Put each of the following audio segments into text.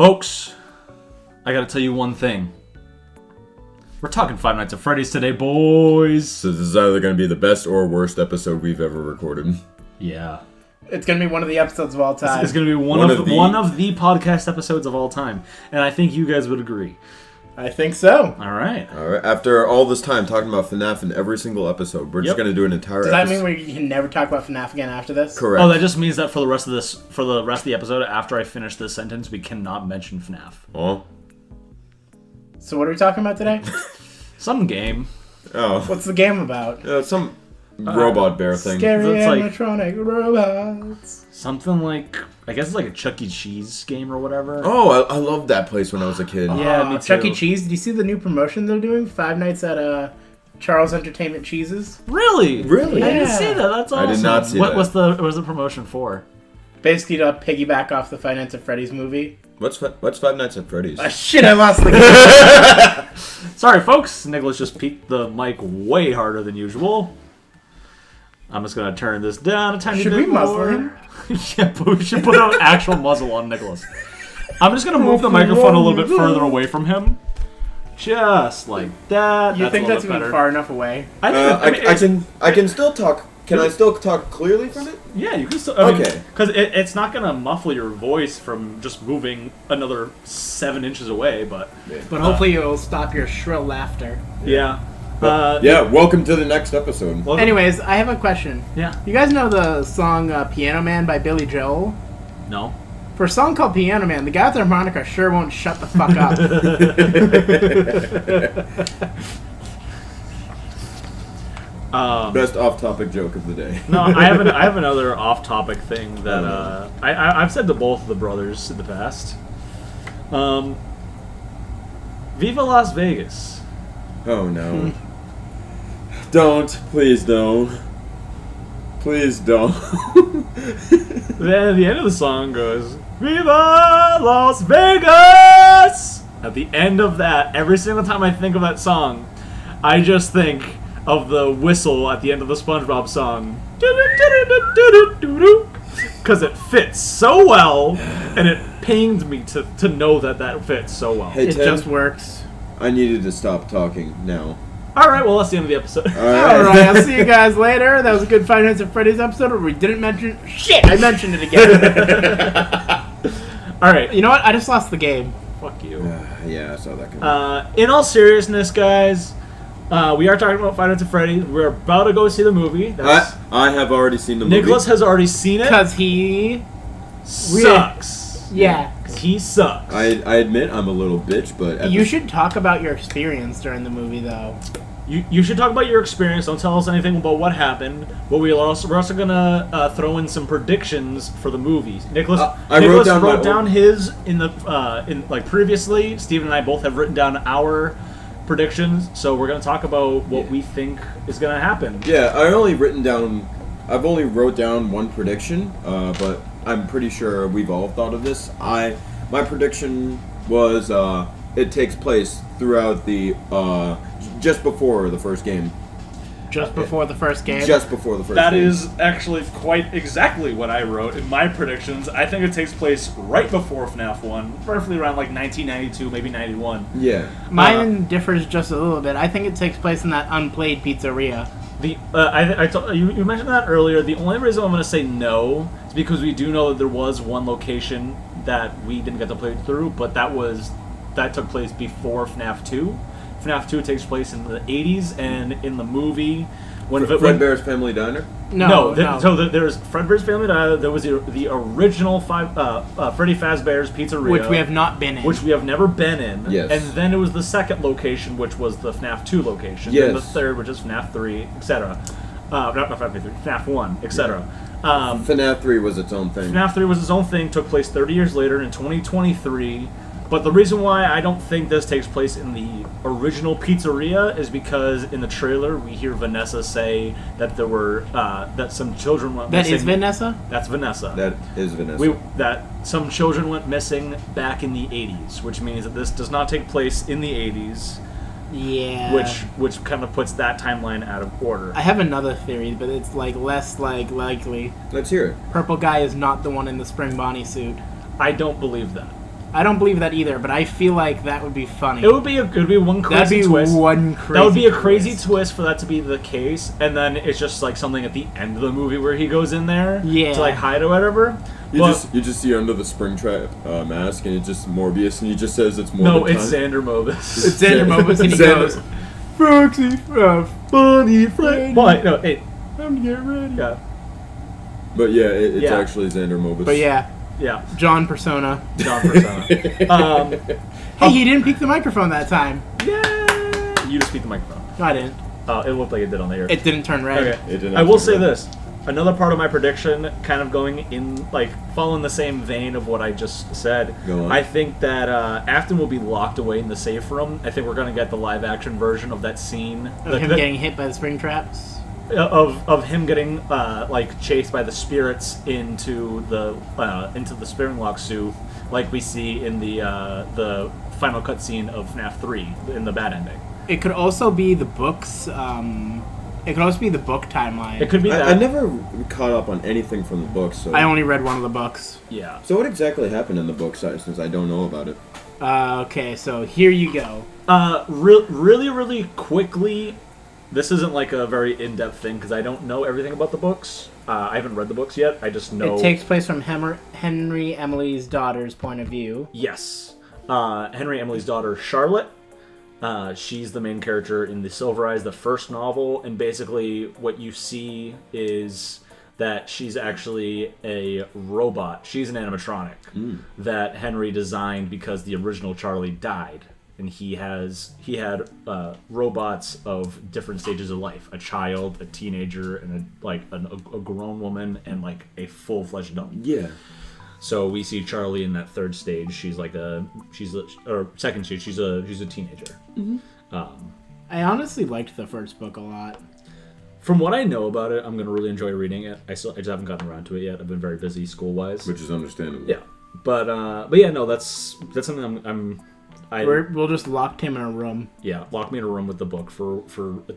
Folks, I gotta tell you one thing. We're talking Five Nights at Freddy's today, boys. So this is either going to be the best or worst episode we've ever recorded. Yeah. It's going to be one of the episodes of all time. It's going to be one of the podcast episodes of all time. And I think you guys would agree. I think so. All right. After all this time talking about FNAF in every single episode, we're just going to do an entire episode. Does that mean we can never talk about FNAF again after this? Correct. Oh, that just means that for the rest of the episode, after I finish this sentence, we cannot mention FNAF. Oh. So what are we talking about today? Some game. Oh. What's the game about? Some robot bear thing. Scary animatronic robots. Something like, I guess it's like a Chuck E. Cheese game or whatever. Oh, I loved that place when I was a kid. Yeah, me too. Chuck E. Cheese. Did you see the new promotion they're doing? 5 nights at Charles Entertainment Cheese's. Really? Really? I didn't see that. That's awesome. I did not see that. What was the promotion for? Basically to piggyback off the Five Nights at Freddy's movie. What's Five Nights at Freddy's? Shit, I lost the game. Sorry, folks. Nicholas just peaked the mic way harder than usual. I'm just going to turn this down a tiny bit more. Should we muzzle him? Yeah, but we should put an actual muzzle on Nicholas. I'm just going to move the microphone a little bit further away from him. Just like that. You think that's even far enough away? I can still talk. Can I still talk clearly from it? Yeah, you can still. Okay. Because it's not going to muffle your voice from just moving another 7 inches away, but... But hopefully it'll stop your shrill laughter. Yeah. Welcome to the next episode. Anyways, I have a question. Yeah. You guys know the song Piano Man by Billy Joel? No. For a song called Piano Man, the guy with the harmonica sure won't shut the fuck up. Best off-topic joke of the day. No, I have another off-topic thing that I've said to both of the brothers in the past. Viva Las Vegas. Oh no. Don't. Please don't. Please don't. Then the end of the song goes, Viva Las Vegas! At the end of that, every single time I think of that song, I just think of the whistle at the end of the SpongeBob song. Because it fits so well, and it pained me to know that fits so well. Hey, it Ted, just works. I needed to stop talking now. Alright, well, that's the end of the episode. Alright, I'll see you guys later. That was a good Five Nights at Freddy's episode where we didn't mention... Shit, I mentioned it again. Alright. You know what? I just lost the game. Fuck you. Yeah, I saw that coming. In all seriousness, guys, we are talking about Five Nights at Freddy's. We're about to go see the movie. I have already seen the movie. Nicholas has already seen it. Because he... sucks. Yeah. He sucks. I admit I'm a little bitch, but... You should talk about your experience during the movie, though. You should talk about your experience. Don't tell us anything about what happened. But we're also gonna throw in some predictions for the movie. Nicholas wrote down his previously. Steven and I both have written down our predictions. So we're gonna talk about what we think is gonna happen. Yeah, I've only wrote down one prediction, but I'm pretty sure we've all thought of this. My prediction was it takes place throughout the just before the first game. Just before the first game? Just before the first game. That is actually quite exactly what I wrote in my predictions. I think it takes place right before FNAF 1, roughly around like 1992, maybe 91. Yeah. Mine differs just a little bit. I think it takes place in that unplayed pizzeria. You mentioned that earlier. The only reason I'm going to say no is because we do know that there was one location that we didn't get to play through, but that took place before FNAF 2. FNAF 2 takes place in the 80s, and in the movie... when Fredbear's Family Diner? No. So there's Fredbear's Family Diner, there was the original Freddy Fazbear's Pizzeria. Which we have not been in. Which we have never been in. Yes. And then it was the second location, which was the FNAF 2 location. Yes. And the third, which is FNAF 3, etc. Not FNAF 3, FNAF 1, etc. Yeah. FNAF 3 was its own thing. FNAF 3 was its own thing, took place 30 years later in 2023. But the reason why I don't think this takes place in the original pizzeria is because in the trailer we hear Vanessa say that there were that some children went missing. That is Vanessa? That's Vanessa. That is Vanessa. That some children went missing back in the 80s, which means that this does not take place in the 80s. Yeah. Which kind of puts that timeline out of order. I have another theory, but it's less likely. Let's hear it. Purple guy is not the one in the spring Bonnie suit. I don't believe that. I don't believe that either, but I feel like that would be funny. It would be one crazy twist. That would be a crazy twist for that to be the case, and then it's just like something at the end of the movie where he goes in there to like hide or whatever. You just see under the Springtrap mask, and it's just Morbius, and he just says it's Morbius. No, it's Xander Mobus. It's Xander Mobus, and he goes, Foxy, funny Freddy. But no, it. Time to get ready. Yeah. But yeah, it's actually Xander Mobus. But yeah. John Persona. Hey, he didn't peek the microphone that time. Yeah. You just peeked the microphone. No, I didn't. It looked like it did on the air. It didn't turn red. Okay. It didn't. I will say this. Another part of my prediction, kind of going in, like, following the same vein of what I just said. Go on. I think that Afton will be locked away in the safe room. I think we're going to get the live-action version of that scene. Of him getting hit by the spring traps? Of him getting like chased by the spirits into the spring lock suit, like we see in the final cutscene of FNAF 3 in the bad ending. It could also be the books. It could also be the book timeline. It could be that. I never caught up on anything from the books. So. I only read one of the books. Yeah. So what exactly happened in the book, since I don't know about it? Okay, so here you go. Really quickly. This isn't like a very in-depth thing because I don't know everything about the books. I haven't read the books yet. I just know... It takes place from Henry Emily's daughter's point of view. Yes. Henry Emily's daughter, Charlotte. She's the main character in the Silver Eyes, the first novel. And basically what you see is that she's actually a robot. She's an animatronic that Henry designed because the original Charlie died. And he had robots of different stages of life: a child, a teenager, and a grown woman, and like a full-fledged adult. Yeah. So we see Charlie in that third stage. Second stage. She's a teenager. Mm-hmm. I honestly liked the first book a lot. From what I know about it, I'm gonna really enjoy reading it. I just haven't gotten around to it yet. I've been very busy school-wise, which is understandable. Yeah, but yeah, no, that's something We'll just lock him in a room. Yeah, lock me in a room with the book for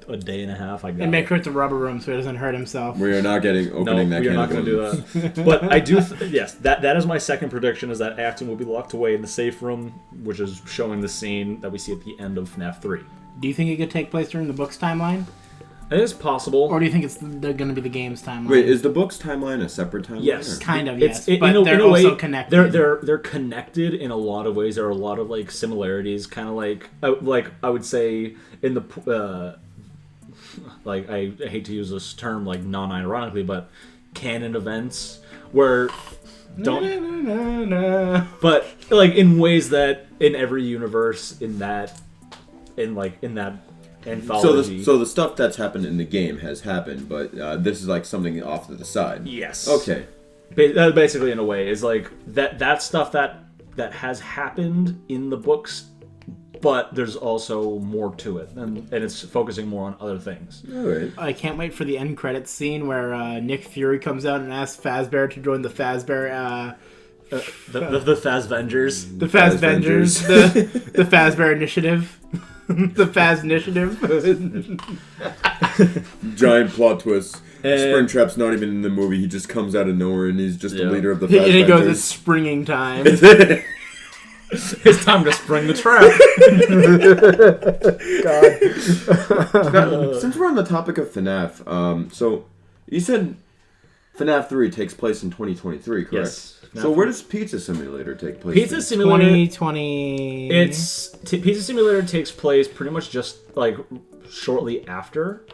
a day and a half. And make sure it's a rubber room so he doesn't hurt himself. We are not opening that can of worms. No, we are not going to do that. But I do, yes, that is my second prediction, is that Afton will be locked away in the safe room, which is showing the scene that we see at the end of FNAF 3. Do you think it could take place during the book's timeline? I think it's possible. Or do you think they're going to be the game's timeline? Wait, is the book's timeline a separate timeline? Yes. Kind of, yes. But they're also connected. They're connected in a lot of ways. There are a lot of like similarities, kind of like I would say in the like I hate to use this term like non-ironically, but canon events where but like in ways that in every universe in that anthology. So the stuff that's happened in the game has happened, but this is like something off to the side. Yes. Okay. Basically, in a way, is like that stuff that has happened in the books, but there's also more to it, and it's focusing more on other things. All right. I can't wait for the end credits scene where Nick Fury comes out and asks Fazbear to join the Fazbear. The Fazvengers. The Fazvengers. The Fazbear Initiative. The Faz Initiative. Giant plot twist. Springtrap's not even in the movie. He just comes out of nowhere and he's just the leader of the Faz. And he goes, "It's springing time." It's time to spring the trap. God. Since we're on the topic of FNAF, so you said FNAF 3 takes place in 2023, correct? Yes. So where does Pizza Simulator take place? Pizza Simulator 2020. Pizza Simulator takes place pretty much just like shortly after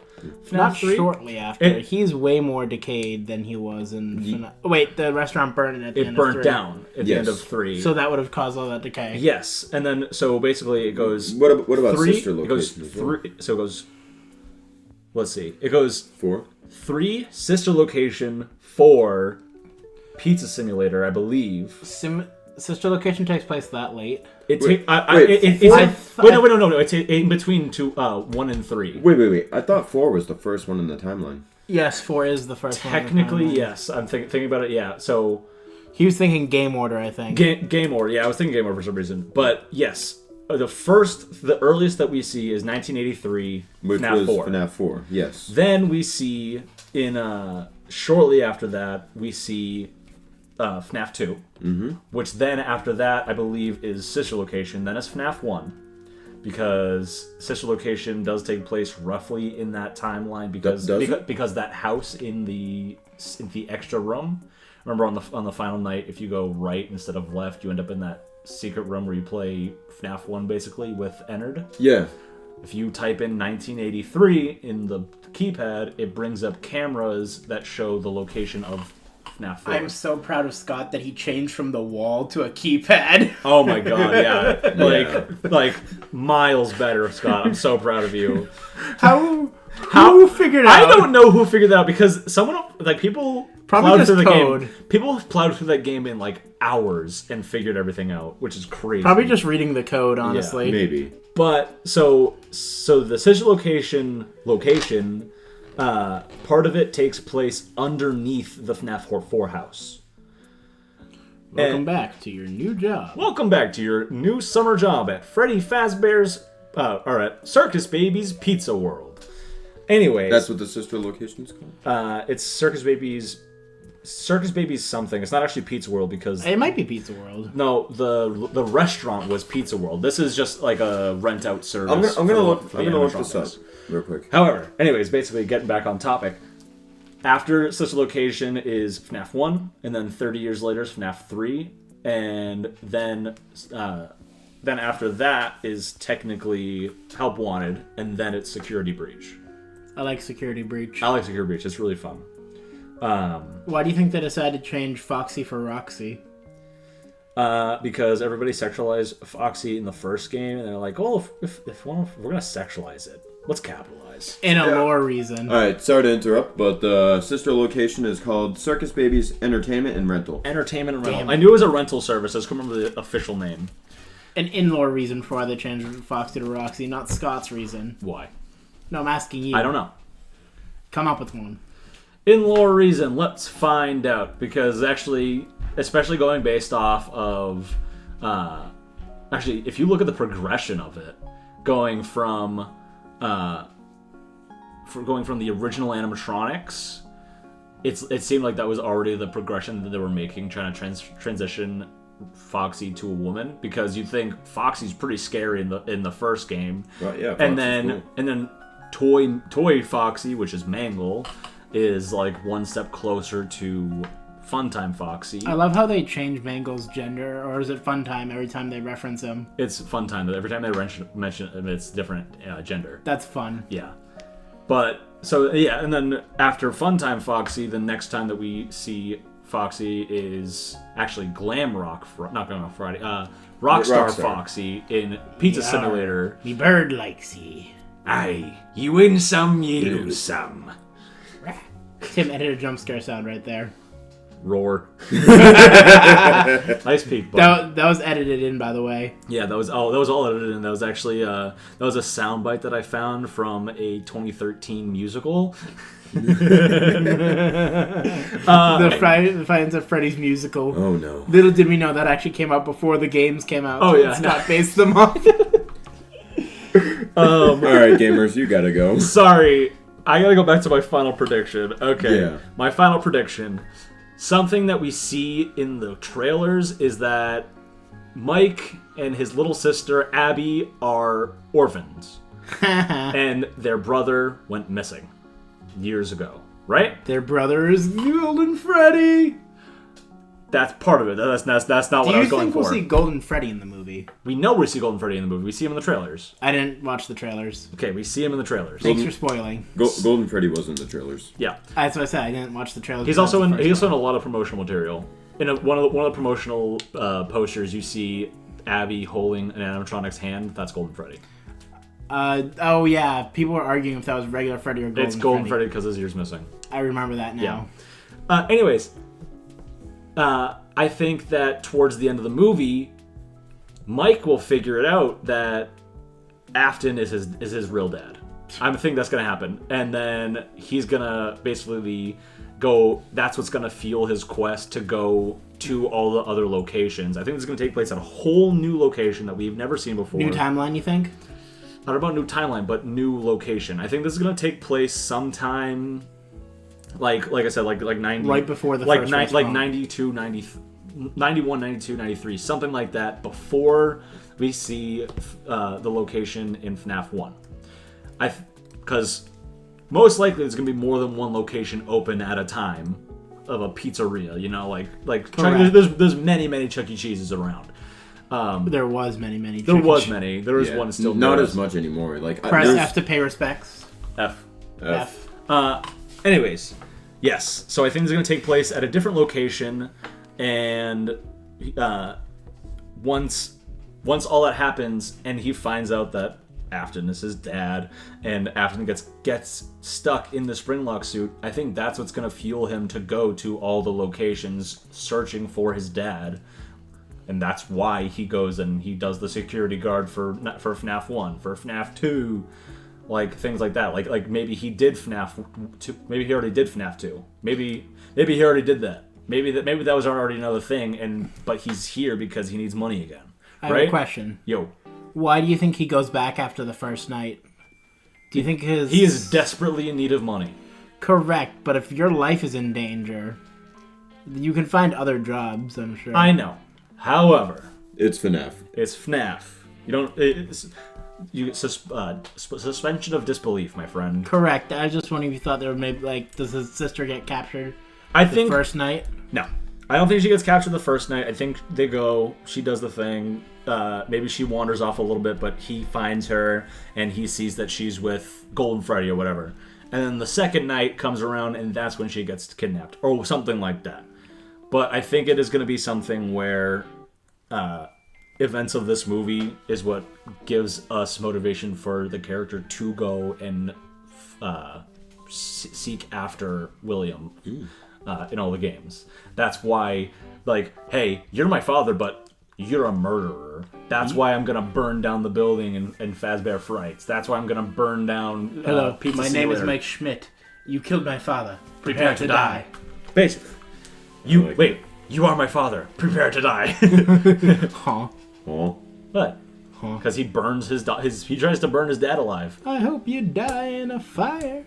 FNAF Not 3. Shortly after. He's way more decayed than he was in FNAF. Wait, the restaurant burned at the end of 3. It burnt down at the end of 3. So that would have caused all that decay. Yes, and then so basically it goes. What about 3, sister locations? It goes 3. So it goes. Let's see. It goes 4, 3 sister location 4. Pizza Simulator, I believe. Sister location takes place that late. It's in between 1 and 3. Wait. I thought 4 was the first one in the timeline. Yes, 4 is the first one. Technically, yes. I'm thinking about it, yeah. So he was thinking game order, I think. Game order, yeah. I was thinking game order for some reason. But yes, the earliest that we see is 1983, which FNAF was 4. FNAF 4, yes. Then we see, shortly after that, we see FNAF 2, which then after that I believe is Sister Location, then is FNAF 1, because Sister Location does take place roughly in that timeline because that house in the extra room. Remember on the final night, if you go right instead of left, you end up in that secret room where you play FNAF 1 basically with Ennard. Yeah. If you type in 1983 in the keypad, it brings up cameras that show the location of FNAF 4. I'm so proud of Scott that he changed from the wall to a keypad. Oh my god, yeah. Like miles better, Scott. I'm so proud of you. Who figured it out? I don't know who figured that out, because people probably plowed through the code. game. People have plowed through that game in like hours and figured everything out, which is crazy. Probably just reading the code, honestly. Yeah, maybe. But so the Sister Location, part of it takes place underneath the FNAF 4 house. Welcome back to your new job. Welcome back to your new summer job at Freddy Fazbear's, or at Circus Baby's Pizza World. Anyways, that's what the Sister Location's called. It's Circus Baby's something. It's not actually Pizza World because it might be Pizza World. No, the restaurant was Pizza World. This is just like a rent out service. I'm gonna look this up real quick. However, anyways, basically getting back on topic. After Sister Location is FNAF 1, and then 30 years later is FNAF 3, and then after that is technically Help Wanted, and then it's Security Breach. I like Security Breach. I like Security Breach. It's really fun. Why do you think they decided to change Foxy for Roxy? Because everybody sexualized Foxy in the first game, and they're like, "Oh, if we're gonna sexualize it, let's capitalize." In a lore reason. All right, sorry to interrupt, but the Sister Location is called Circus Baby's Entertainment and Rental. Entertainment and Rental. I knew it was a rental service. I just couldn't remember the official name. An in-lore reason for why they changed Foxy to Roxy, not Scott's reason. Why? No, I'm asking you. I don't know. Come up with one. In-lore reason, let's find out. Because actually, especially going based off of... actually, if you look at the progression of it, going from the original animatronics, it seemed like that was already the progression that they were making, trying to transition Foxy to a woman, because you think Foxy's pretty scary in the first game. Right, yeah. And then Toy Foxy, which is Mangle, is like one step closer to Funtime Foxy. I love how they change Mangle's gender, or is it Funtime every time they reference him? It's Funtime. Every time they mention him, it's different gender. That's fun. Yeah. But, so, yeah, and then after Funtime Foxy, the next time that we see Foxy is actually Glam Rock, not Glam Rock Friday, Rockstar Foxy in Pizza Simulator. Me bird likes ye. Aye, you win some, you lose some. Tim edited a jump scare sound right there. Roar. Nice peek, bud. That was edited in, by the way. Yeah, that was all edited in. That was actually that was a soundbite that I found from a 2013 musical. The Friends of Freddy's musical. Oh no! Little did we know that actually came out before the games came out. Oh yeah, Scott based them off. All right, gamers, you gotta go. Sorry, I gotta go back to my final prediction. Okay, yeah. My final prediction. Something that we see in the trailers is that Mike and his little sister Abby are orphans, and their brother went missing years ago. Right? Their brother is Golden Freddy. That's part of it. That's not what I was going for. Do you think we'll see Golden Freddy in the movie? We know we see Golden Freddy in the movie. We see him in the trailers. I didn't watch the trailers. Okay, we see him in the trailers. Thanks for spoiling. Golden Freddy was in the trailers. Yeah. That's what I said. I didn't watch the trailers. He's also in a lot of promotional material. In one of the promotional posters, you see Abby holding an animatronic's hand. That's Golden Freddy. Oh yeah, people were arguing if that was regular Freddy or Golden Freddy. It's Golden Freddy because his ear's missing. I remember that now. Yeah. Anyways, I think that towards the end of the movie, Mike will figure it out that Afton is his real dad. I think that's gonna happen, and then he's gonna basically go. That's what's gonna fuel his quest to go to all the other locations. I think it's gonna take place at a whole new location that we've never seen before. New timeline, you think? Not about new timeline, but new location. I think this is gonna take place sometime like I said, like 90, right before the like first like 92, 90, 91, 92, 93, something like that. Before we see the location in FNAF 1, because most likely there's gonna be more than one location open at a time of a pizzeria. You know, there's many Chuck E. Cheese's around. There was many. There was one still. Not as much anymore. Like press F to pay respects. F. Anyways, yes. So I think it's going to take place at a different location, and once all that happens, and he finds out that Afton is his dad, and Afton gets stuck in the Springlock suit, I think that's what's going to fuel him to go to all the locations searching for his dad. And that's why he goes and he does the security guard for FNAF 1, for FNAF 2, like things like that. Like maybe he did FNAF 2, maybe he already did FNAF 2. Maybe he already did that. Maybe that was already another thing, but he's here because he needs money again. I have a question. Yo. Why do you think he goes back after the first night? Do you think he is desperately in need of money? Correct, but if your life is in danger, you can find other jobs, I'm sure. I know. However, it's FNAF. It's FNAF. You don't. Suspension of disbelief, my friend. Correct. I was just wondering if you thought there were maybe does his sister get captured? I think first night. No, I don't think she gets captured the first night. I think they go. She does the thing. Maybe she wanders off a little bit, but he finds her and he sees that she's with Golden Freddy or whatever. And then the second night comes around, and that's when she gets kidnapped or something like that. But I think it is going to be something where events of this movie is what gives us motivation for the character to go and seek after William in all the games. That's why, hey, you're my father, but you're a murderer. That's why I'm going to burn down the building in Fazbear Frights. That's why I'm going to burn down Hello, Pizza my Simulator. name is Mike Schmidt. You killed my father. Prepare to die. Basically. You are my father. Prepare to die. Huh? What? Because he burns he tries to burn his dad alive. I hope you die in a fire.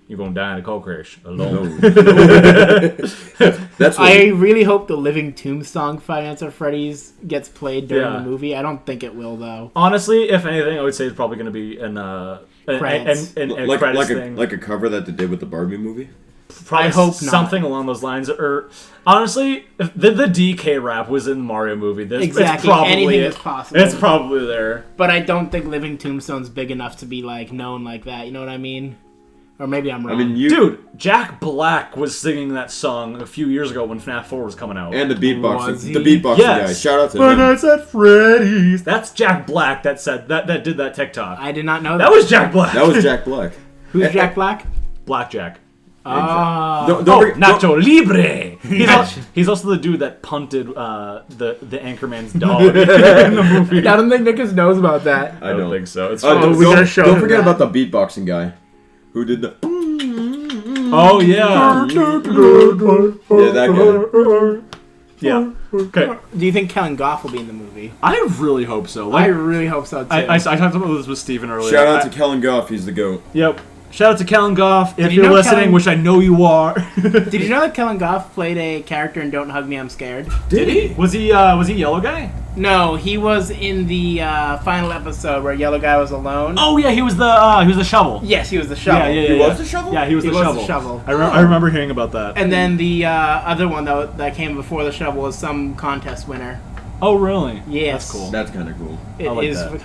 You're gonna die in a car crash alone. I really hope the Living Tombstone Five Nights at Freddy's gets played during the movie. I don't think it will, though. Honestly, if anything, I would say it's probably gonna be an credits thing. Like a cover that they did with the Barbie movie. Probably I hope something along those lines. Or honestly, if the DK rap was in Mario movie, exactly. Anything is possible. It's probably there. But I don't think Living Tombstone's big enough to be known like that. You know what I mean? Or maybe I'm wrong. Dude, Jack Black was singing that song a few years ago when FNAF 4 was coming out. And the beatboxing guy. Shout out to him. When I said Freddy's. That's Jack Black that said that did that TikTok. I did not know that. That was Jack Black. That was Jack Black. Who's Jack Black? Blackjack. Nacho Libre. He's also the dude that punted the Anchorman's dog in the movie. I don't think Nicholas knows about that. I don't think so. It's don't forget about the beatboxing guy who did the. Oh yeah. Yeah, that guy. Yeah. Okay. Do you think Kellen Goff will be in the movie? I really hope so. I really hope so too. I talked about this with Steven earlier. Shout out to Kellen Goff. He's the GOAT. Yep. Shout out to Kellen Goff, if you're listening, which I know you are. Did you know that Kellen Goff played a character in Don't Hug Me, I'm Scared? Did he? Was he Yellow Guy? No, he was in the final episode where Yellow Guy was alone. Oh yeah, he was the shovel. Yes, he was the shovel. Yeah. He was the shovel? Yeah, he was the shovel. I remember hearing about that. And then the other one that came before the shovel was some contest winner. Oh really? Yes. That's cool. That's kind of cool. I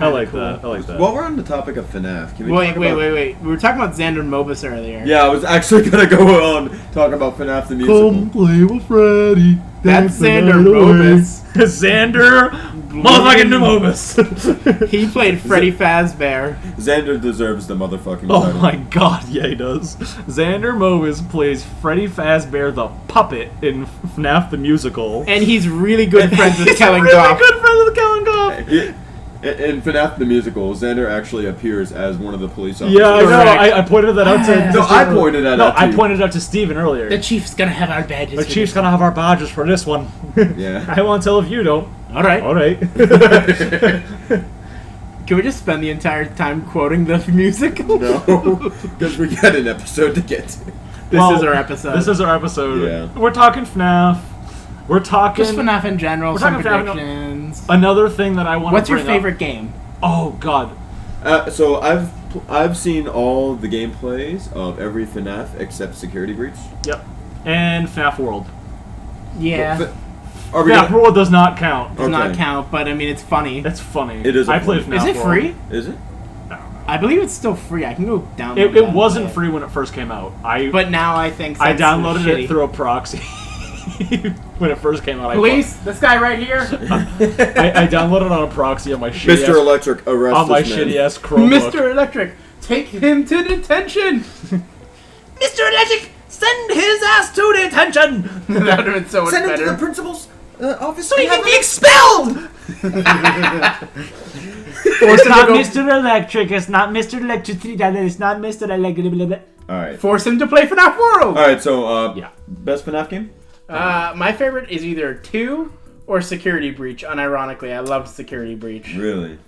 like that. While we're on the topic of FNAF, can we wait. We were talking about Xander Mobus earlier. Yeah, I was actually gonna go on talk about FNAF the musical. Come play with Freddy. That's Xander Mobus. Xander motherfucking Mobus. He played Freddy Fazbear. Xander deserves the motherfucking Oh title. my god, yeah he does. Xander Mobus plays Freddy Fazbear the puppet in FNAF the musical. And he's really good friends with Kellen Goff. Good friends with Kellen Goff. In FNAF the musical, Xander actually appears as one of the police officers. Yeah, I know. I pointed that out to. No, I pointed that out to you. I pointed out to Steven earlier. The chief's gonna have our badges. The chief's gonna have our badges for this one. Yeah. I won't tell if you don't. All right. Can we just spend the entire time quoting the musical? No, because we got an episode to get to. This is our episode. This is our episode. Yeah. We're talking FNAF. We're talking... Just FNAF in general, we're some talking predictions. Another thing that I want to What's bring your favorite up, game? Oh, God. So I've seen all the gameplays of every FNAF except Security Breach. Yep. And FNAF World. Yeah. FNAF World does not count. Does not count, but I mean, it's funny. It's funny. It is. I played FNAF Is it World. free? Is it? I believe it's still free. I can go download It wasn't free when it first came out. But now I think I downloaded shitty. it through a proxy. When it first came out, Police, this guy right here. I downloaded it on a proxy on my shitty Mr. Electric, arrest on my this man. shitty ass Chromebook. Mr. Electric, take him to detention. Mr. Electric, send his ass to detention. That would have been so much Send him better. to the principal's office So he can be expelled. It's not Mr. Electric. It's not Mr. Electricity. It's not Mr. Electric. All right. Force him to play FNAF World. All right. So Yeah. best FNAF game? My favorite is either 2 or Security Breach. Unironically, I loved Security Breach. Really?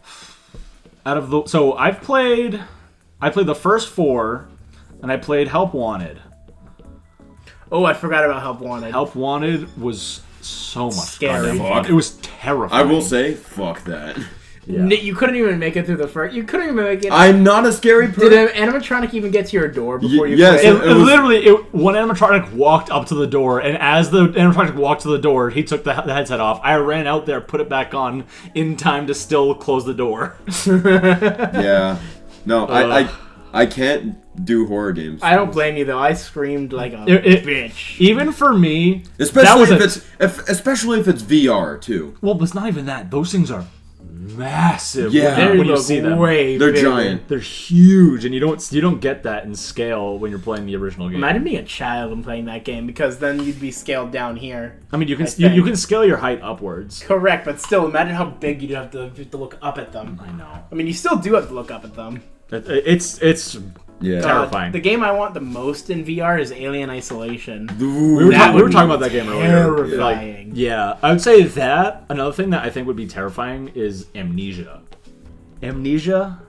So I played the first 4, and I played Help Wanted. Oh, I forgot about Help Wanted. Help Wanted was so much Scary. fun. It was terrifying. I will say, fuck that. Yeah. You couldn't even make it through the first. You couldn't even make it. I'm not a scary person. Did an animatronic even get to your door before you? Yes. played? It literally, one animatronic walked up to the door, and as the animatronic walked to the door, he took the headset off. I ran out there, put it back on in time to still close the door. Yeah. No, I can't do horror games. I don't blame you though. I screamed like a bitch. Even for me, Especially if it's VR too. well, it's not even that. Those things are massive. Yeah. when you look see them, way They're bigger. giant. they're huge, and you don't get that in scale when you're playing the original game. Imagine being a child and playing that game because then you'd be scaled down here. I mean, you can think. you can scale your height upwards. Correct, but still, imagine how big you'd have to look up at them. I know. I mean, you still do have to look up at them. It's Yeah. terrifying. The game I want the most in VR is Alien Isolation. We were That would talking be about that game earlier. terrifying. Yeah, I would say that. Another thing that I think would be terrifying is Amnesia. Amnesia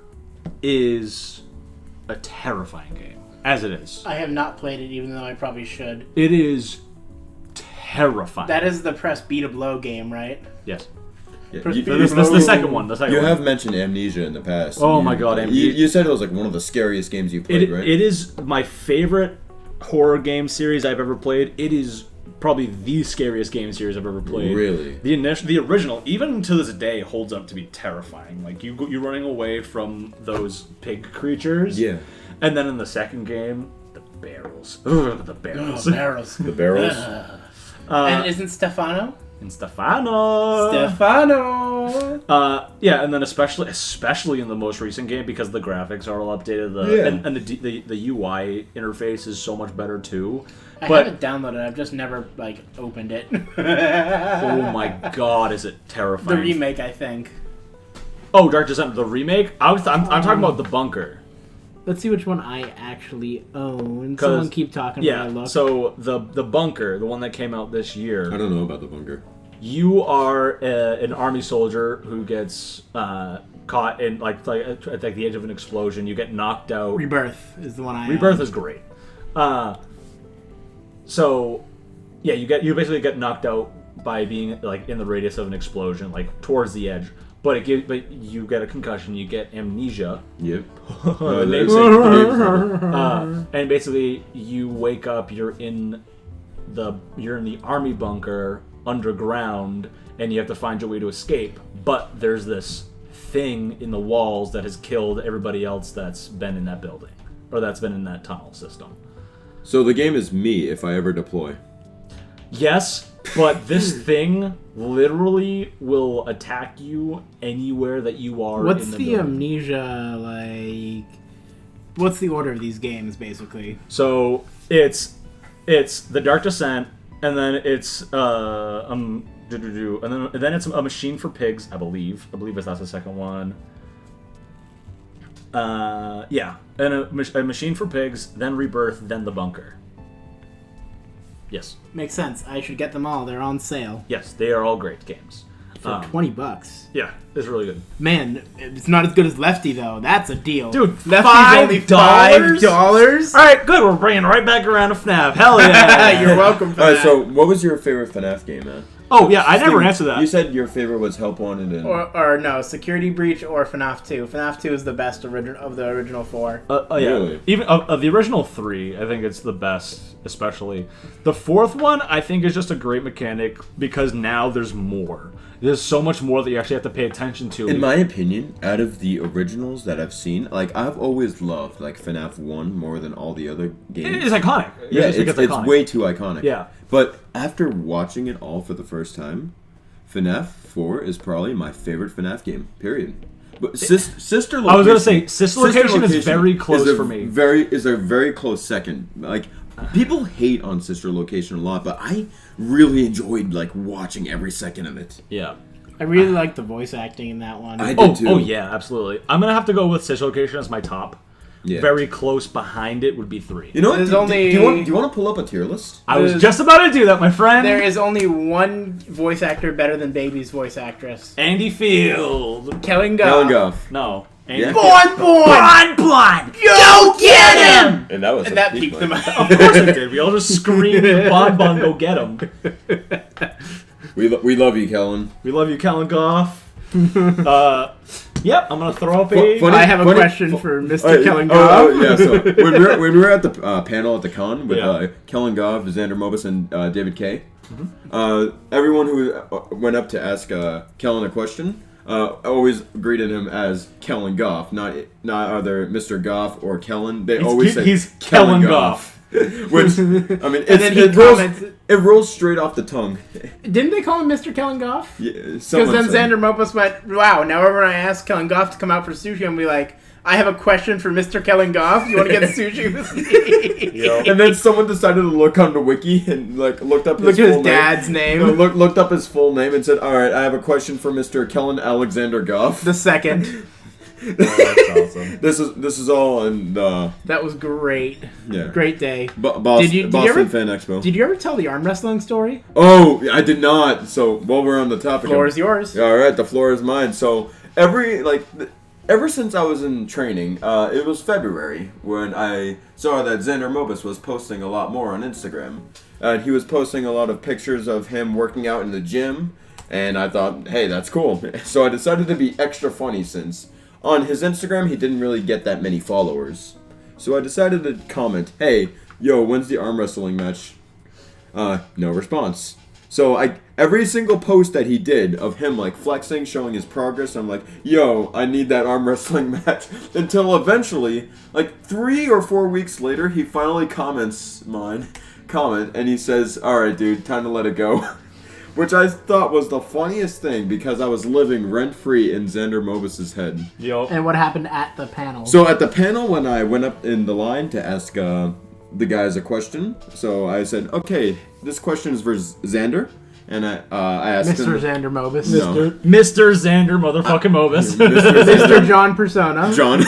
is a terrifying game, as it is. I have not played it, even though I probably should. It is terrifying. That is the press B to blow game, right? Yes. Yeah. Press You, B to That's blow. the second one. The second you one. have mentioned Amnesia in the past. Oh my God, Amnesia. You said it was like one of the scariest games you played, right? It is my favorite horror game series I've ever played. It is probably the scariest game series I've ever played. Really? The original, even to this day, holds up to be terrifying. Like you're running away from those pig creatures. Yeah. And then in the second game, the barrels. Ugh, the barrels. Oh, barrels. The barrels. And isn't Stefano? And Stefano. Yeah, and then especially in the most recent game because the graphics are all updated. And the UI interface is so much better too. I have it downloaded. I've just never opened it. Oh my God, is it terrifying? The remake, I think. Oh, Dark Descent, the remake? I'm talking about the bunker. Let's see which one I actually own. Someone keep talking while I look. So the bunker, the one that came out this year. I don't know about the bunker. You are an army soldier who gets caught in like at the edge of an explosion. You get knocked out. Rebirth is the one I Rebirth own. is great. So yeah, you basically get knocked out by being like in the radius of an explosion, like towards the edge. But you get a concussion. You get amnesia. Yep. And basically, you wake up. You're in the army bunker underground, and you have to find your way to escape. But there's this thing in the walls that has killed everybody else that's been in that building or that's been in that tunnel system. So the game is me if I ever deploy. Yes, but this thing literally will attack you anywhere that you are. What's in the the building. amnesia like? What's the order of these games, basically? So it's the Dark Descent, and then it's and then it's a Machine for Pigs, I believe that's the second one. Yeah, and a Machine for Pigs, then Rebirth, then the Bunker. Yes. Makes sense. I should get them all. They're on sale. Yes, they are all great games. for $20. Yeah, it's really good. Man, it's not as good as Lefty though. That's a deal, dude. Lefty's only $5. All right, good. We're bringing right back around to FNAF. Hell yeah! You're welcome for that. So, what was your favorite FNAF game, man? Oh yeah, I never answered that. You said your favorite was Help Wanted and... Or no, Security Breach or FNAF 2. FNAF 2 is the best of the original 4. Yeah. Really? Even of the original 3, I think it's the best, especially. The 4th one, I think, is just a great mechanic because now there's more. There's so much more that you actually have to pay attention to. In my opinion, out of the originals that I've seen, like, I've always loved, like, FNAF 1 more than all the other games. It's iconic. Yeah, it's way too iconic. Yeah. But after watching it all for the first time, FNAF 4 is probably my favorite FNAF game, period. But Sister Location... I was going to say, Sister Location is very close for me. Is a very close second. Like, people hate on Sister Location a lot, but I really enjoyed, like, watching every second of it. Yeah. I really like the voice acting in that one. I did too. Oh, yeah, absolutely. I'm going to have to go with Sister Location as my top. Yeah. Very close behind it would be 3. You know what? Do you want to pull up a tier list? I was just about to do that, my friend. There is only one voice actor better than Baby's voice actress. Andy Field. Kellen Goff. No. Yeah. Bon! Go get him! And that was that peaked them out. Of course it did. We all just screamed, Bon, go get him. We love you, Kellen. We love you, Kellen Goff. Yep, I'm gonna throw up a. I have a question for Mr. Kellen Goff. Yeah, so when we were at the panel at the con with Kellen Goff, Xander Mobus, and David Kay, everyone who went up to ask Kellen a question always greeted him as Kellen Goff, not either Mr. Goff or Kellen. They always said he's Kellen Goff. Which, I mean, it rolls straight off the tongue. Didn't they call him Mr. Kellen Goff? Yeah, because then Xander Mopus went, wow, now whenever I ask Kellen Goff to come out for sushi, I'm be like, I have a question for Mr. Kellen Goff. You want to get sushi with me? And then someone decided to look on the wiki and looked up his dad's name. Looked up his full name and said, all right, I have a question for Mr. Kellen Alexander Goff. The second. Oh, that's awesome. This is all in that was great. Yeah. Great day. Boston Fan Expo. Did you ever tell the arm wrestling story? Oh, I did not. So while we're on the topic, the floor is yours. All right, the floor is mine. So ever since I was in training, it was February when I saw that Xander Mobus was posting a lot more on Instagram. He was posting a lot of pictures of him working out in the gym, and I thought, hey, that's cool. So I decided to be extra funny since on his Instagram, he didn't really get that many followers. So I decided to comment, hey, yo, when's the arm wrestling match? No response. So every single post that he did of him, like, flexing, showing his progress, I'm like, yo, I need that arm wrestling match. Until eventually, like, 3 or 4 weeks later, he finally comments and he says, alright, dude, time to let it go. Which I thought was the funniest thing because I was living rent-free in Xander Mobus' head. Yo. And what happened at the panel? So at the panel, when I went up in the line to ask the guys a question, so I said, okay, this question is for Xander. And I asked Mr. him... Xander Mobus. No. Mr. Xander motherfucking Mobus. Mr. John Persona. John.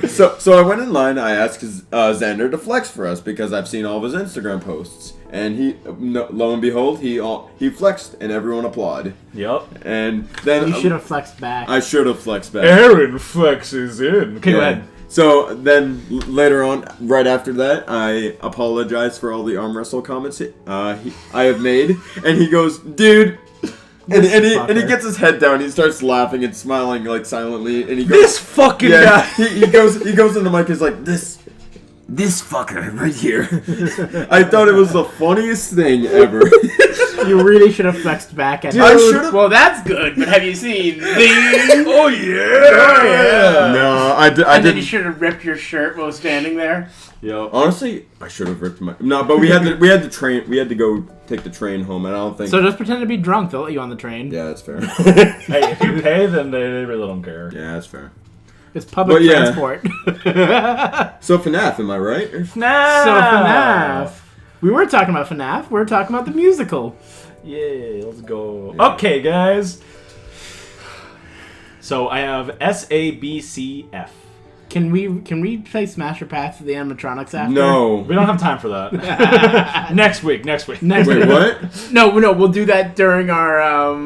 So I went in line, I asked Xander to flex for us because I've seen all of his Instagram posts. And lo and behold, he flexed and everyone applauded. Yep. And then... You should have flexed back. I should have flexed back. Aaron flexes in. Okay, go ahead. So then later on, right after that, I apologized for all the arm wrestle comments I have made. And he goes, dude... And he gets his head down. He starts laughing and smiling like silently. And he goes, "This fucking guy." He goes in the mic. He's like, "This fucker right here." I thought it was the funniest thing ever. You really should have flexed back at him. I should have. Well, that's good. But have you seen the? Oh yeah. No, I did. Then you should have ripped your shirt while standing there. Yo, honestly, I should have ripped my. No, but we had to go take the train home, and I don't think. So just pretend to be drunk. They'll let you on the train. Yeah, that's fair. Hey, if you pay, then they really don't care. Yeah, that's fair. It's public transport. So FNAF, am I right? FNAF. So FNAF. We were talking about FNAF. We were talking about the musical. Yeah, let's go. Yeah. Okay, guys. So I have SABCF. Can we play Smasher Pass with the animatronics after? No. We don't have time for that. Next week. Wait, what? No, we'll do that during our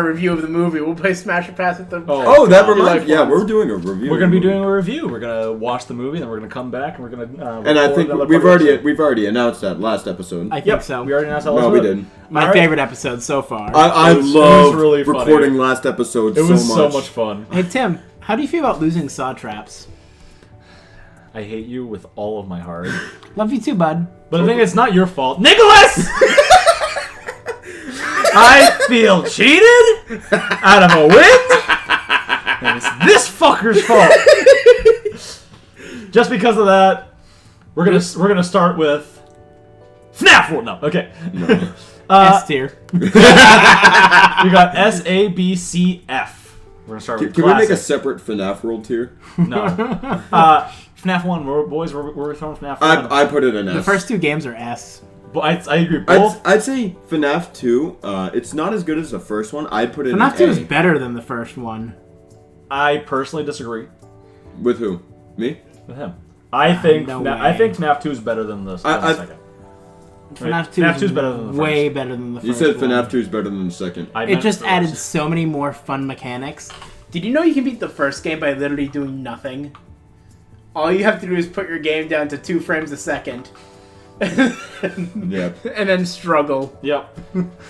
review of the movie. We'll play Smasher Pass with the... Oh, that reminds me. Yeah, we're doing a review. We're going to be doing a review. We're going to watch the movie, then we're going to come back, and we're going to... and I think we've already announced that last episode. I think so. We already announced that last episode. No, we didn't. My favorite episode so far. I love really recording last episode so much. It was so much fun. Hey, Tim, how do you feel about losing Saw Traps? I hate you with all of my heart. Love you too, bud. But I think it's not your fault. Nicholas! I feel cheated out of a win, and it's this fucker's fault. Just because of that, we're gonna start with FNAF World. No, okay. No. S tier. We got S, A, B, C, F. We're gonna start with Can we make a separate FNAF World tier? No. FNAF 1, boys. We're throwing FNAF 1. I put it in S. The first two games are S. But I agree. Both. I'd say FNAF 2. It's not as good as the first one. I'd put it in FNAF 2 A. is better than the first one. I personally disagree. With who? Me? With him. I think No FNAF 2 is better than the second. FNAF 2 FNAF 2 is better than the first. way better than the first. You said one. FNAF 2 is better than the second. It just added so many more fun mechanics. Did you know you can beat the first game by literally doing nothing? All you have to do is put your game down to 2 frames a second. Yep. And then struggle. Yep.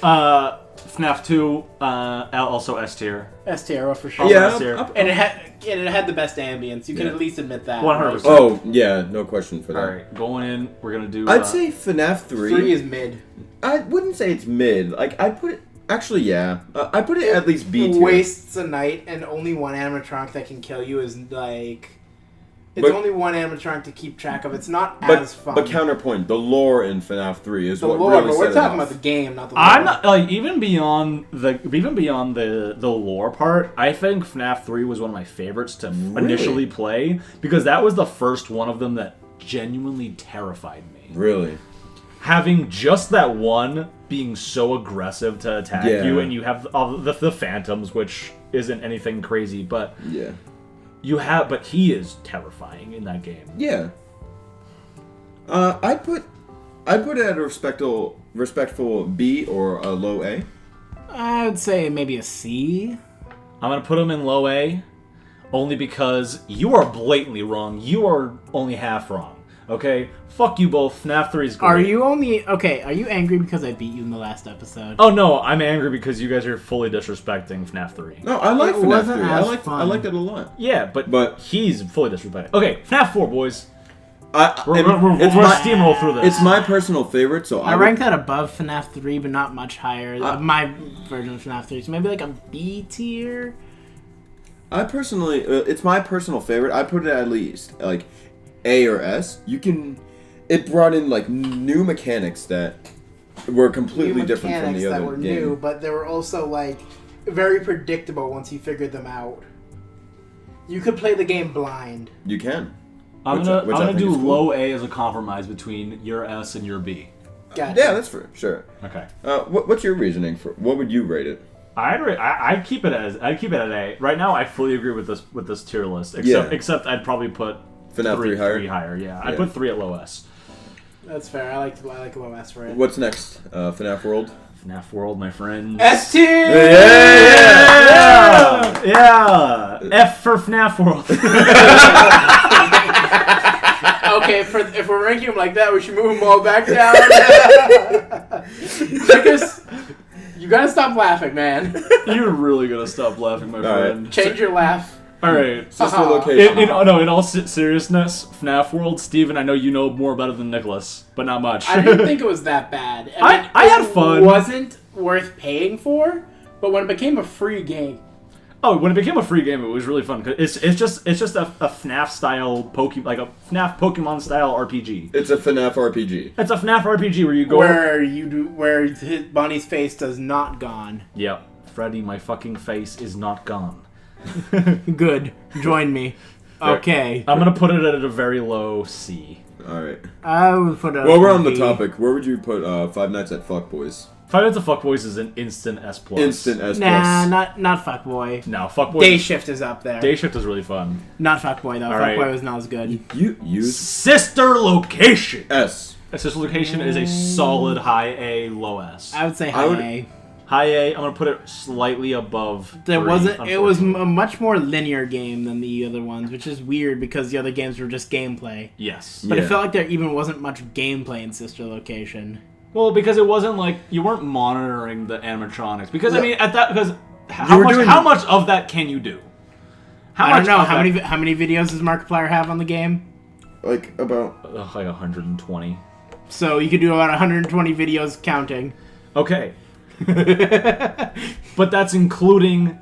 FNAF 2, also S tier. S tier for sure. Yeah. S tier. And it had the best ambience. You can at least admit that. 100%. Oh, yeah, no question for that. Alright, going in, we're gonna do... I'd say FNAF 3. 3 is mid. I wouldn't say it's mid. Like, I'd put it... Actually, yeah. I put it at least B tier. Wastes a night, and only one animatronic that can kill you is like... It's only one animatronic to keep track of. It's not as fun. But counterpoint, the lore in FNAF 3 is the what lore, really but set we're it talking off. about the game, not the lore. I'm not like even beyond the lore part. I think FNAF 3 was one of my favorites to initially play because that was the first one of them that genuinely terrified me. Really? Having just that one being so aggressive to attack you, and you have all the phantoms, which isn't anything crazy, but yeah. But he is terrifying in that game. Yeah. I'd put it at a respectful B or a low A. I would say maybe a C. I'm gonna put him in low A, only because you are blatantly wrong. You are only half wrong. Okay, fuck you both. FNAF 3 is great. Are you angry because I beat you in the last episode? Oh no, I'm angry because you guys are fully disrespecting FNAF 3. No, I like FNAF 3. I liked it a lot. Yeah, but he's fully disrespecting. Okay, FNAF 4, boys. We're steamroll through this. It's my personal favorite, so I rank that above FNAF 3, but not much higher. My version of FNAF 3, so maybe like a B tier. I personally, it's my personal favorite. I put it at least like A or S. It brought in like new mechanics that were completely different from the other game. New, but they were also like very predictable once you figured them out. You could play the game blind. You can. I'm gonna do low A as a compromise between your S and your B. Gotcha. Yeah, that's for sure. Okay. What's your reasoning for? What would you rate it? I'd keep it at A. Right now, I fully agree with this tier list. Except I'd probably put FNAF 3 higher. 3 higher. Yeah, I'd put 3 at low S. That's fair. I like low S for it. What's next? FNAF World. FNAF World, my friends. S tier. Yeah. F for FNAF World. Okay, if we're ranking them like that, we should move them all back down. Because you gotta stop laughing, man. You're really gonna stop laughing, my friend. Right. Change your laugh. All right. Sister location. In all seriousness, FNAF World, Steven, I know you know more about it than Nicholas, but not much. I didn't think it was that bad. I had fun. It wasn't worth paying for, but when it became a free game. Oh, when it became a free game, it was really fun. It's just a FNAF style like a FNAF Pokemon style RPG. It's a FNAF RPG. It's a FNAF RPG where you go where Bonnie's face does not gone. Yep, Freddy, my fucking face is not gone. Good. Join me. Okay. I'm gonna put it at a very low C. All right. I would put it. Well, we're on the topic. Where would you put Five Nights at Fuckboys? Five Nights at Fuckboys is an instant S+. Instant S+. Nah, not Fuckboy. No, Fuckboy. Day Shift is up there. Day Shift is really fun. Not Fuckboy, though. All Fuckboy right. was not as good. You use Sister Location. S. Sister Location is a solid high A, low S. I would say high A. High A, I'm going to put it slightly above There 3, wasn't. It was a much more linear game than the other ones, which is weird because the other games were just gameplay. Yes. But Yeah. it felt like there even wasn't much gameplay in Sister Location. Well, because it wasn't like you weren't monitoring the animatronics. Because I No. mean, at that because how much of that can you do? I don't know how many videos does Markiplier have on the game. Like about Like 120. So you could do about 120 videos counting. Okay. But that's including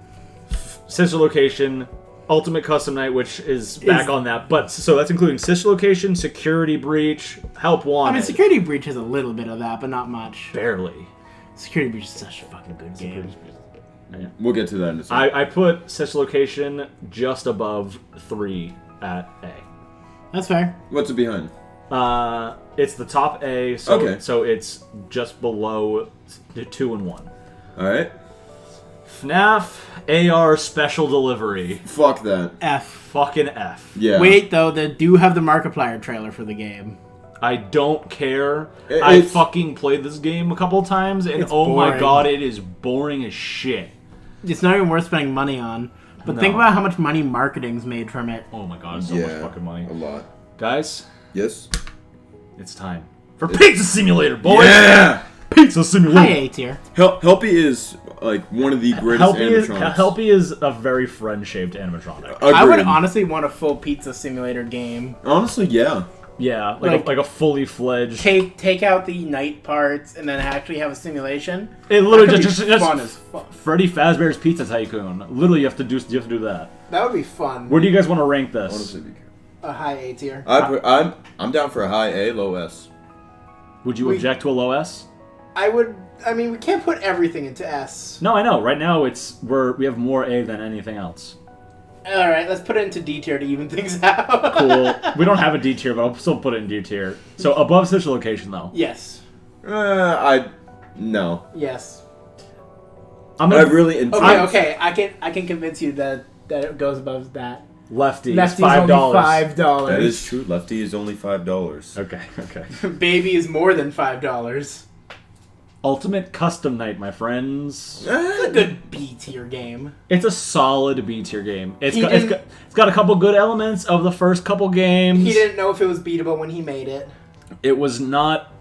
Sister Location, Ultimate Custom Night, which is back on that. But so that's including Sister Location, Security Breach, Help Wanted. I mean, Security Breach has a little bit of that, but not much. Barely. Security Breach is such a fucking good game. Yeah. we'll get to that in a second. I put Sister Location just above 3 at A. That's fair. What's it behind? It's the top A, so Okay. so it's just below 2 and 1. All right. FNAF AR Special Delivery. Fuck that. F. Fucking F. Yeah. Wait, though, they do have the Markiplier trailer for the game. I don't care. It's- I fucking played this game a couple times, and It's oh my boring. god, it is boring as shit. It's not even worth spending money on. But No. think about how much money marketing's made from it. Oh my god, so much fucking money. A lot. Guys, Yes. it's time for Pizza Simulator, boys! Yeah. Pizza High Simulator! A tier. Helpy is like one of the greatest animatronics. Helpy is a very friend-shaped animatronic. I would Agreed. honestly want a full Pizza Simulator game. Honestly, yeah. Yeah, Like- like a fully fledged. Take out the night parts and then actually have a simulation. It literally That could just be fun as fuck. Freddy Fazbear's Pizza Tycoon. Literally, you have to do that. That would be fun. Where do you guys want to rank this? Honestly, A high A tier. I'm down for a high A, low S. Would you object to a low S? I mean, we can't put everything into S. No, I know. Right now, we have more A than anything else. All right, let's put it into D tier to even things out. Cool. We don't have a D tier, but I'll still put it in D tier. So above Sister Location, though. Yes. No. Yes. I'm I gonna really enjoy. Okay. I can convince you that it goes above that. Lefty. Lefty's $5. only $5. That is true. Lefty is only $5. Okay. Baby is more than $5. Ultimate Custom Night, my friends. It's a good B tier game. It's a solid B tier game. It's got a couple good elements of the first couple games. He didn't know if it was beatable when he made it. It was not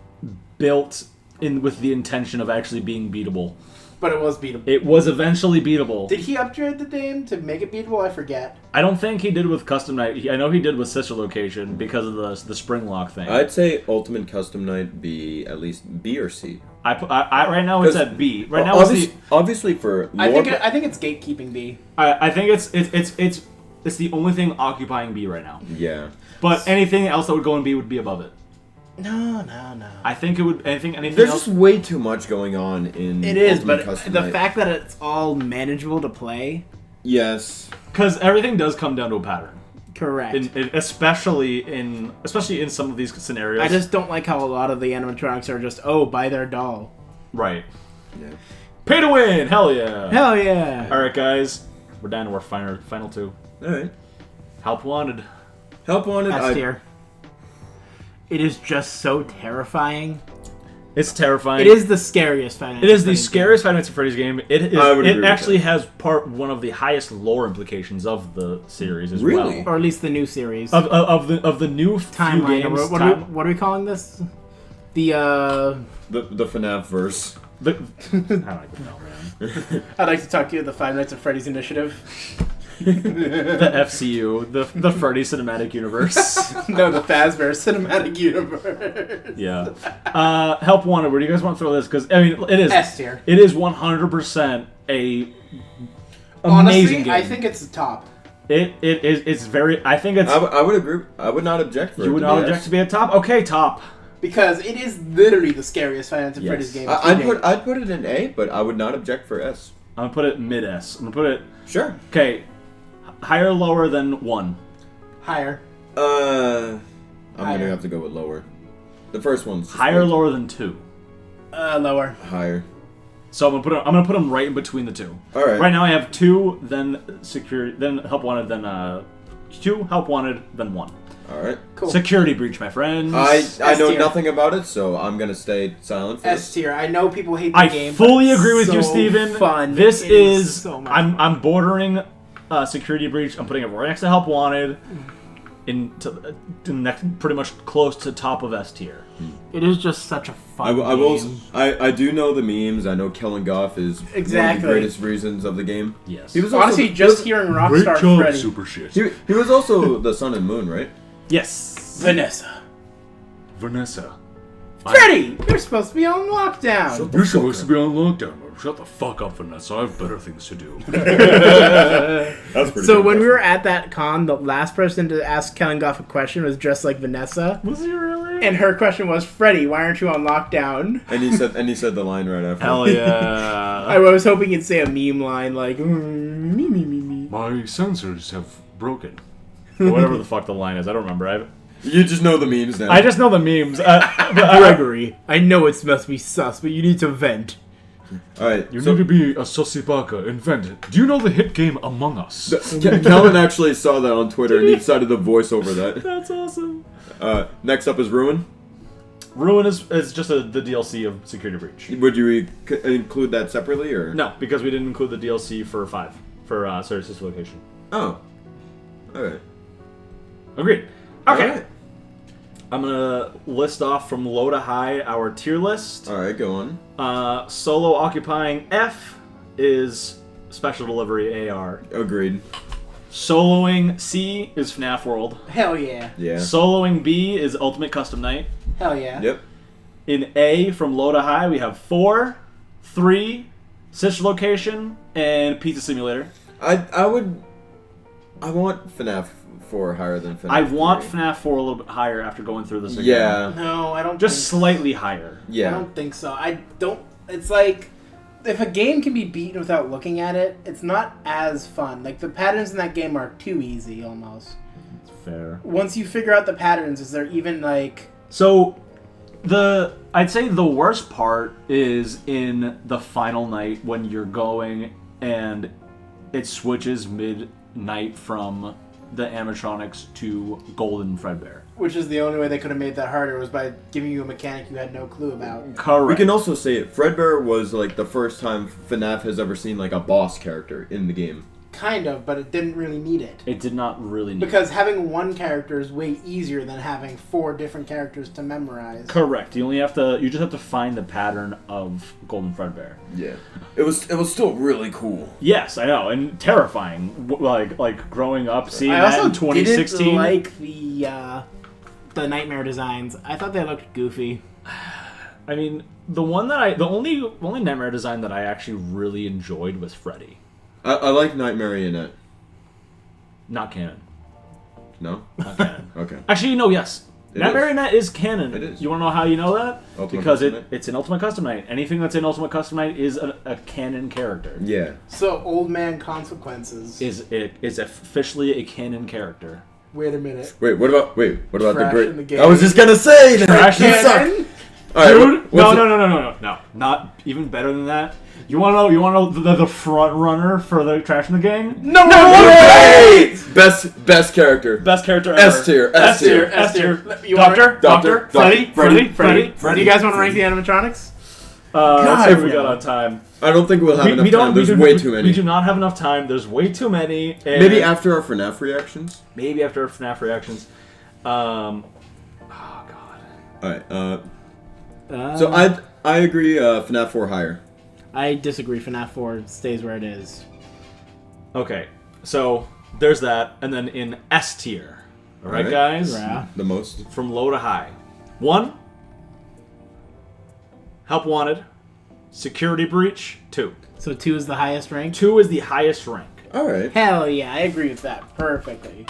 built in with the intention of actually being beatable. But it was beatable. It was eventually beatable. Did he upgrade the game to make it beatable? I forget. I don't think he did with Custom Night. I know he did with Sister Location because of the spring lock thing. I'd say Ultimate Custom Night be at least B or C. I right now it's at B. Right now obviously for I lore, think it's gatekeeping B. I think it's the only thing occupying B right now. yeah. But anything else that would go in B would be above it. No. I think it would. Anything There's else. just way too much going on in. It is, Ultimate but Custom the Night. fact that it's all manageable to play. Yes. Because everything does come down to a pattern. Correct. Especially in some of these scenarios. I just don't like how a lot of the animatronics are just, buy their doll. Right. Yeah. Pay to win. Hell yeah. Hell yeah. All right, guys. We're down to our final two. All right. Help Wanted. Help Wanted. S tier. It is just so terrifying. It's terrifying. It is the scariest Five Nights It is at the Freddy's scariest Five Nights at Freddy's game. I would agree It with actually that. has one of the highest lore implications of the series as Really? well. Or at least the new series. Of the new Timeline. few games. What are we calling this? The FNAF verse. I don't even know, man. I'd like to talk to you the Five Nights at Freddy's initiative. The FCU, the Freddy Cinematic Universe. No, the Fazbear Cinematic Universe. Yeah. Help Wanted. Where do you guys want to throw this? Because I mean, it is S tier. It is 100% a amazing Honestly, game. I think it's the top. It's very. I think it's. I would agree. I would not object for it. You would to not be object S. to be a top. Okay, top. Because it is literally the scariest Five Nights at Yes. Freddy's game. I'd put it in A, but I would not object for S. I'm gonna put it mid S. I'm gonna put it. Sure. Okay. Higher, or lower than 1. Higher. I'm Higher. gonna have to go with lower. The first one's just Higher, or way too- lower than 2. Lower. Higher. So I'm gonna put them right in between the two. All right. Right now I have 2, then security, then help wanted, then 2 help wanted, then 1. All right. Cool. Security breach, my friends. I know nothing about it, so I'm gonna stay silent for S this. tier. I know people hate the game. I fully agree with so you, Steven. Fun. This It is so much I'm bordering security breach. I'm putting it right next to help wanted, pretty much close to top of S tier. It is just such a fun I will. game. I do know the memes. I know Killing Goff is one of the greatest reasons of the game. Yes. He was Honestly, just hearing Rockstar Freddy. super shit. He was also the Sun and Moon, right? Yes. Vanessa. Vanessa. Freddy! You're supposed to be on lockdown. You're supposed to be on lockdown. Shut the fuck up, Vanessa. I have better things to do. That's pretty. So when we were at that con, the last person to ask Killing Goff a question was dressed like Vanessa. Was he really? And her question was, Freddy, why aren't you on lockdown? And he said the line right after. Hell yeah. I was hoping you'd say a meme line like, me. My sensors have broken. Or whatever the fuck the line is. I don't remember. You just know the memes now. I just know the memes. Gregory, I know it must be sus, but you need to vent. All right. You need to be a Susibaka invented. Do you know the hit game Among Us? Calvin actually saw that on Twitter and he decided to voice over that. That's awesome. Next up is Ruin. Ruin is just the DLC of Security Breach. Would you include that separately or No, because we didn't include the DLC for 5 for Services Location. Oh. All right. Agreed. Okay. All right. I'm gonna list off from low to high our tier list. All right, go on. Solo occupying F is Special Delivery AR. Agreed. Soloing C is FNAF World. Hell yeah. Yeah. Soloing B is Ultimate Custom Night. Hell yeah. Yep. In A, from low to high, we have 4, 3, Sister Location, and Pizza Simulator. I want FNAF 4 higher than FNAF I want 3. FNAF 4 a little bit higher after going through this again. Yeah. No, I don't Just think slightly higher. Yeah. I don't think so. I don't... It's like... If a game can be beaten without looking at it, it's not as fun. Like, the patterns in that game are too easy, almost. It's fair. Once you figure out the patterns, is there even, like... So, I'd say the worst part is in the final night when you're going and it switches mid-night from the animatronics to Golden Fredbear. Which is the only way they could have made that harder, was by giving you a mechanic you had no clue about. Correct. We can also say it. Fredbear was like the first time FNAF has ever seen like a boss character in the game. Kind of, but it didn't really need it. It did not really need Because having one character is way easier than having 4 different characters to memorize. Correct. You just have to find the pattern of Golden Fredbear. Yeah. It was still really cool. Yes, I know, and terrifying. Like growing up, seeing I that also in 2016. didn't like the nightmare designs. I thought they looked goofy. I mean, the only nightmare design that I actually really enjoyed was Freddy. I like Night Marionette. Not canon. No? Not canon. Okay. Actually, no, yes. It Night is. Marionette is canon. It is. You want to know how you know that? Ultimate Because Custom Night? it's an Ultimate Custom Night. Anything that's in Ultimate Custom Night is a canon character. Yeah. So, Old Man Consequences. Is officially a canon character. Wait a minute. Wait, what about the Trash great? in the game. I was just gonna say that. Trash You in the suck. Canon? All right, Dude, what's no, not even better than that. You want to know the front runner for the Trash in the Gang? No Great! Best character. Best character ever. S tier. S tier. S tier. You want Doctor. Freddy. Do you guys want to rank the animatronics? Let's see if we no. got on time. I don't think we'll have enough time. There's way too many. We do not have enough time. There's way too many. And Maybe after our FNAF reactions. Maybe after our FNAF reactions. Oh god. All right. So I agree. FNAF 4 higher. I disagree. FNAF 4 stays where it is. Okay, so there's that, and then in S tier. All right, guys. Yeah. The most. From low to high. 1. Help wanted. Security breach. 2. So 2 is the highest rank? 2 is the highest rank. All right. Hell yeah, I agree with that perfectly.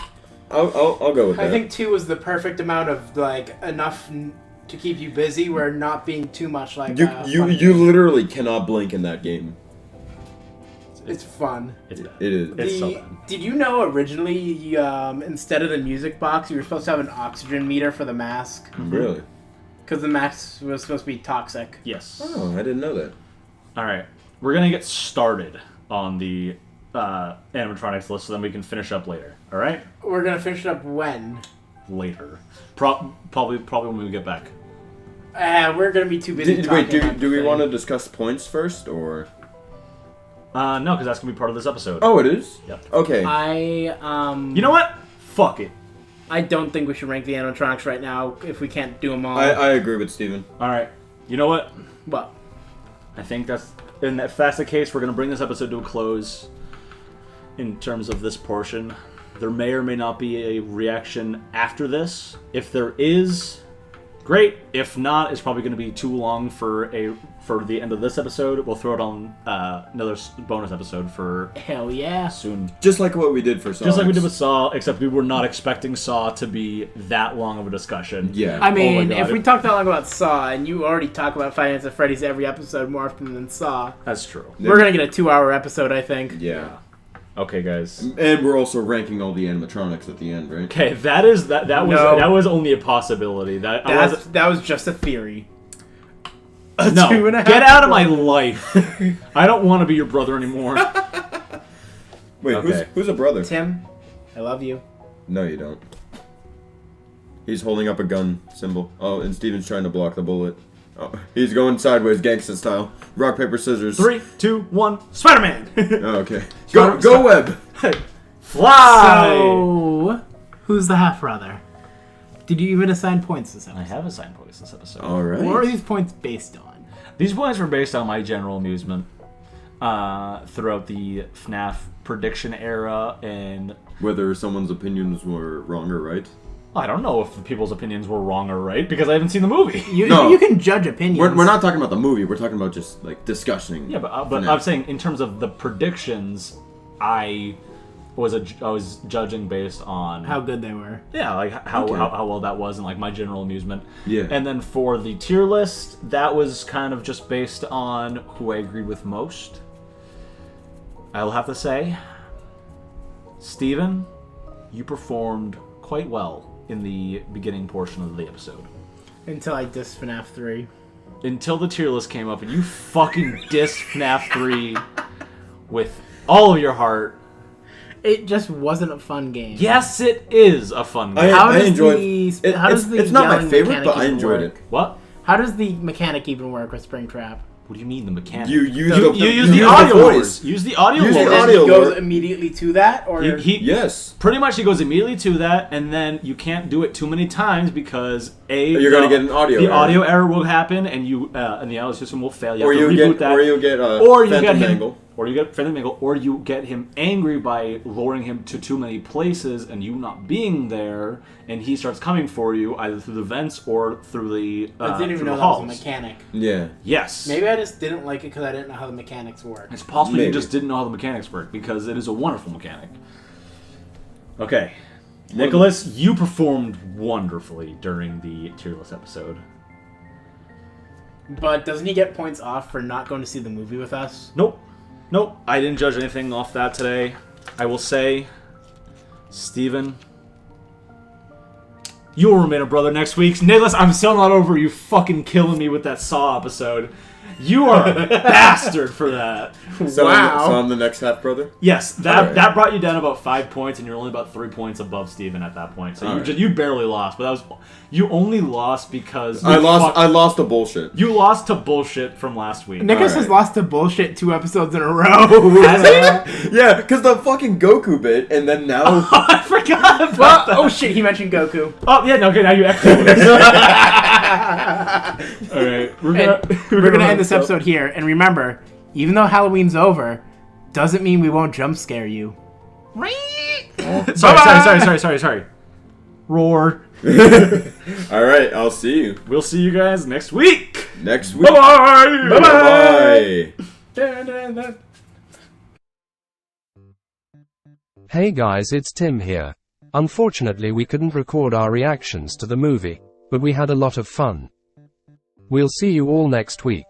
I'll go with that. I think 2 is the perfect amount of, like, enough to keep you busy, where not being too much like you literally cannot blink in that game. It's fun. It's bad. It is. It's so bad. Did you know originally, instead of the music box, you were supposed to have an oxygen meter for the mask? Really? Because the mask was supposed to be toxic. Yes. Oh, I didn't know that. All right. we're gonna get started on the animatronics list, so then we can finish up later. All right? We're gonna finish it up when? Later, probably when we get back. We're gonna be too busy. Do we want to discuss points first, or? No, because that's gonna be part of this episode. Oh, it is? Yep. Okay. You know what? Fuck it. I don't think we should rank the animatronics right now if we can't do them all. I agree with Steven. All right. You know what? What? I think if that's the case, we're gonna bring this episode to a close. In terms of this portion, there may or may not be a reaction after this. If there is, great. If not, it's probably going to be too long for the end of this episode. We'll throw it on another bonus episode for hell yeah soon. Just like what we did for Saw. Just like we did with Saw, except we were not expecting Saw to be that long of a discussion. Yeah. I mean, if we talk that long about Saw, and you already talk about Five Nights at Freddy's every episode more often than Saw, that's true. We're gonna get a 2-hour episode, I think. Yeah. Okay, guys. And we're also ranking all the animatronics at the end, right? Okay, that was only a possibility. That was just a theory. No, get out of my life. I don't want to be your brother anymore. Wait, okay. who's a brother? Tim, I love you. No, you don't. He's holding up a gun symbol. Oh, and Steven's trying to block the bullet. Oh, he's going sideways, gangsta style. Rock, paper, scissors. 3, 2, 1, Spider-Man! Oh, okay. Go Web! Fly! So, who's the half-brother? Did you even assign points this episode? I have assigned points this episode. Alright. What are these points based on? These points were based on my general amusement throughout the FNAF prediction era and... Whether someone's opinions were wrong or right? I don't know if the people's opinions were wrong or right, because I haven't seen the movie. You can judge opinions. We're not talking about the movie. We're talking about just, like, discussing. Yeah, but I'm saying, in terms of the predictions, I was judging based on... how good they were. Yeah, like, how well that was, and, like, my general amusement. Yeah. And then for the tier list, that was kind of just based on who I agreed with most. I'll have to say, Steven, you performed quite well in the beginning portion of the episode. Until I dissed FNAF 3. Until the tier list came up and you fucking dissed FNAF 3 with all of your heart. It just wasn't a fun game. Yes, it is a fun game. I enjoyed it. It's not my favorite, but I enjoyed it. What? How does the mechanic even work with Springtrap? What do you mean, the mechanic? You use the audio voice. Use the audio voice. And then he goes immediately to that? Or yes. Pretty much he goes immediately to that, and then you can't do it too many times because you're going to get an audio error. The audio error will happen, and and the audio system will fail. You have to reboot that. Or you get Phantom Mangle. Or you get Phantom Mangle, or you get him angry by luring him to too many places and you not being there, and he starts coming for you either through the vents or through the I didn't even know halls. that was a mechanic. Yeah. Yes. Maybe I just didn't like it because I didn't know how the mechanics work. It's possible you just didn't know how the mechanics work, because it is a wonderful mechanic. Okay. Nicholas, you performed wonderfully during the tier list episode. But doesn't he get points off for not going to see the movie with us? Nope. Nope, I didn't judge anything off that today. I will say, Steven, you will remain a brother next week. Nicholas, I'm still not over you fucking killing me with that Saw episode. You are a bastard for that. So wow. So I'm the next half brother? Yes, that brought you down about 5 points, and you're only about 3 points above Steven at that point. So you barely lost, but you only lost because I lost to bullshit. You lost to bullshit from last week. Nicholas has lost to bullshit 2 episodes in a row. Has he? Yeah, because the fucking Goku bit, and then now I forgot about that. Oh shit, he mentioned Goku. Oh yeah, no, okay, now you actually. All right, we're gonna end this episode here, and remember, even though Halloween's over, doesn't mean we won't jump scare you. Sorry. Roar. All right, I'll see you. We'll see you guys next week. Bye-bye. Bye-bye. Hey guys, it's Tim here. Unfortunately, we couldn't record our reactions to the movie, but we had a lot of fun. We'll see you all next week.